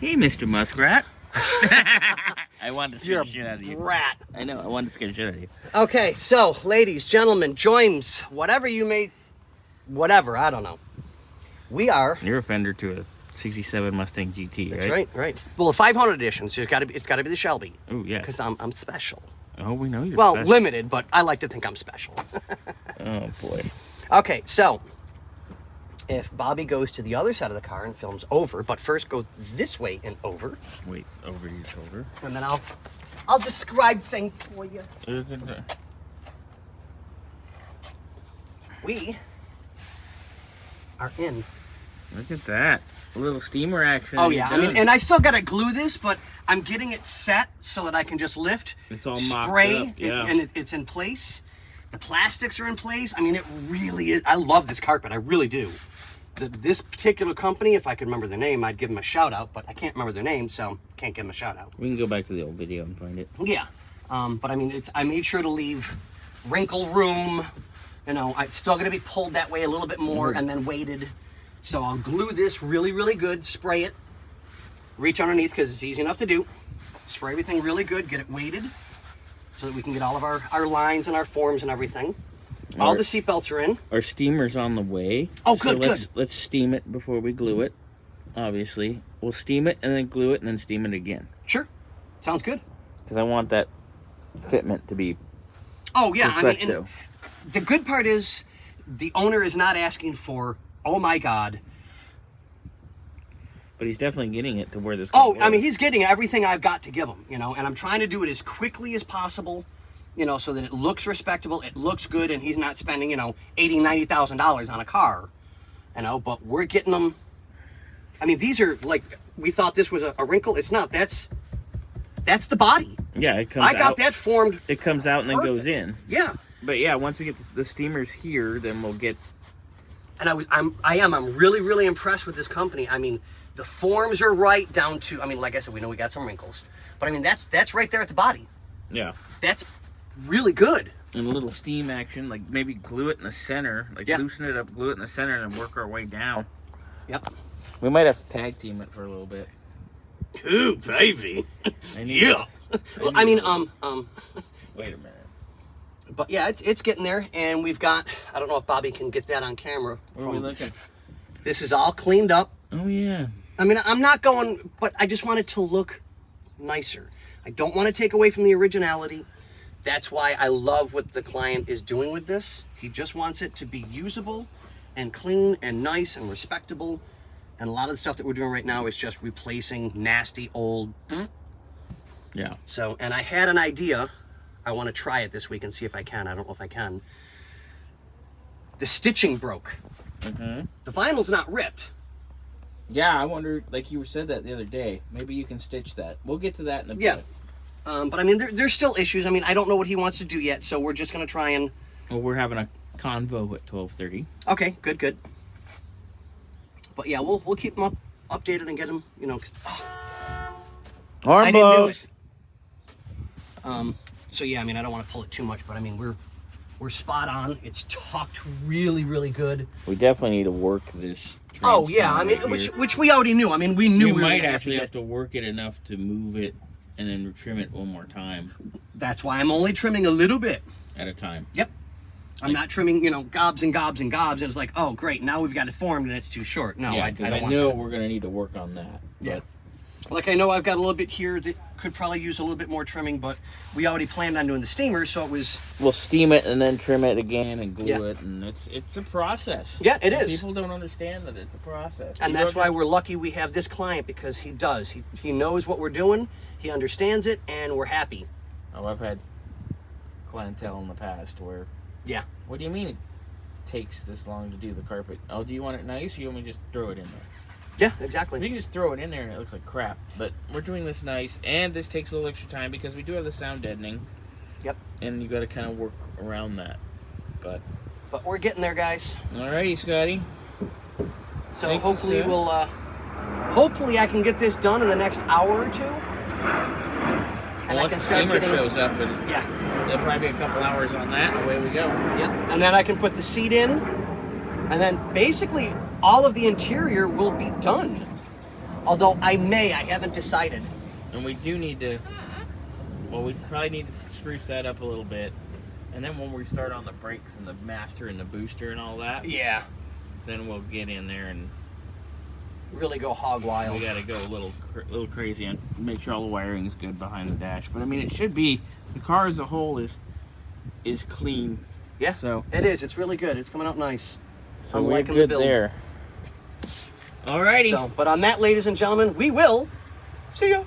Hey, Mr. Muskrat. I wanted to scare the shit out of you. Brat. I know, I wanted to scare the shit out of you. Okay, so, ladies, gentlemen, joins, whatever you may... Whatever, I don't know. We are... You're a fender to a 67 Mustang GT, right? That's right, right. Well, the 500 edition, so it's got to be the Shelby. Oh, yes. Because I'm special. Oh, we know you're Well, special. limited, but I like to think I'm special. Oh, boy. Okay, so... If Bobby goes to the other side of the car and films over, but first go this way and over. Wait, over your shoulder. And then I'll describe things for you. We are in. Look at that. A little steamer action. Oh, yeah. I mean, and I still got to glue this, but I'm getting it set so that I can just lift, it's all spray, mocked up, yeah. and it's in place. The plastics are in place. I mean, it really is. I love this carpet. I really do. This particular company, if I could remember their name, I'd give them a shout out, but I can't remember their name, so can't give them a shout out. We can go back to the old video and find it. Yeah. But I mean, I made sure to leave wrinkle room. You know, it's still going to be pulled that way a little bit more and then weighted. So I'll glue this really, really good, spray it, reach underneath because it's easy enough to do. Spray everything really good, get it weighted so that we can get all of our lines and our forms and everything. All the seat belts are in. Our steamer's on the way. Oh, good, so good. Let's steam it before we glue it, obviously. We'll steam it and then glue it and then steam it again. Sure. Sounds good. Because I want that fitment to be Oh, yeah. perfecto. I mean, and the good part is the owner is not asking for, oh, my God. But he's definitely getting it to where this Oh, goes. I mean, he's getting everything I've got to give him, you know, and I'm trying to do it as quickly as possible, you know, so that it looks respectable, it looks good, and he's not spending, you know, $80,000, $90,000 on a car, you know, but we're getting them. I mean, these are like, we thought this was a wrinkle. It's not. That's the body. Yeah, it comes out. I got that formed. It comes out and then perfect. goes in. Yeah. But yeah, once we get the steamers here, then we'll get... And I'm really, really impressed with this company. I mean, the forms are right down to, I mean, like I said, we know we got some wrinkles, but I mean, that's right there at the body. Yeah. That's really good. And a little steam action, like maybe glue it in the center, like loosen it up, glue it in the center, and then work our way down. Yep. We might have to tag team it for a little bit. Ooh, baby. Yeah. I mean, Wait a minute. but yeah, it's getting there, and we've got, I don't know if Bobby can get that on camera. Where are we looking? This is all cleaned up. Oh, yeah. I mean, I'm not going, but I just want it to look nicer. I don't want to take away from the originality. That's why I love what the client is doing with this. He just wants it to be usable and clean and nice and respectable. And a lot of the stuff that we're doing right now is just replacing nasty old. Yeah. So, and I had an idea. I want to try it this week and see if I can. I don't know if I can. The stitching broke. Mm-hmm. The vinyl's not ripped. Yeah, I wonder, like you said that the other day, maybe you can stitch that. We'll get to that in a Yeah. bit. But I mean, there's still issues. I mean, I don't know what he wants to do yet, so we're just going to try and... Well, we're having a convo at 12:30. Okay, good. But yeah, we'll keep him updated and get him, you know... Arm I didn't do blows. it. So yeah, I mean, I don't want to pull it too much, but I mean, we're spot on. It's tucked really, really good. We definitely need to work this. Oh yeah, I mean, which we already knew. I mean, we knew we might were actually have to work it enough to move it and then trim it one more time That's why I'm only trimming a little bit. at a time. Yep. I'm not trimming, you know, gobs and gobs and gobs. And it's like, oh great, now we've got it formed and it's too short. No, Yeah, I because don't I want know that. we're going to need to work on that. Yeah. Like I know I've got a little bit here that could probably use a little bit more trimming, but we already planned on doing the steamer, so it was... We'll steam it and then trim it again and glue Yeah. it, and it's a process. Yeah, it is. People don't understand that it's a process. And that's why we're lucky we have this client, because he does. He knows what we're doing, he understands it, and we're happy. Oh, I've had clientele in the past where... Yeah. What do you mean it takes this long to do the carpet? Oh, do you want it nice, or you want me to just throw it in there? Yeah, We exactly. can just throw it in there and it looks like crap. But we're doing this nice, and this takes a little extra time because we do have the sound deadening. Yep. And you got to kind of work around that. But we're getting there, guys. alrighty, Scotty. So Thank you, hopefully sir. we'll... hopefully I can get this done in the next hour or two. And Once the steamer shows up, and Yeah. there'll probably be a couple hours on that, and away we go. Yep. And then I can put the seat in, and then basically all of the interior will be done. Although I haven't decided. And we do need to, well, we probably need to spruce that up a little bit. And then when we start on the brakes and the master and the booster and all that, Yeah. then we'll get in there and Really go hog wild. we got to go a little crazy and make sure all the wiring is good behind the dash. But I mean, it should be, the car as a whole is clean. Yeah, So it is. It's really good. It's coming out nice. So I'm we're liking the good build. there. Alrighty. So, but on that, ladies and gentlemen, we will see you.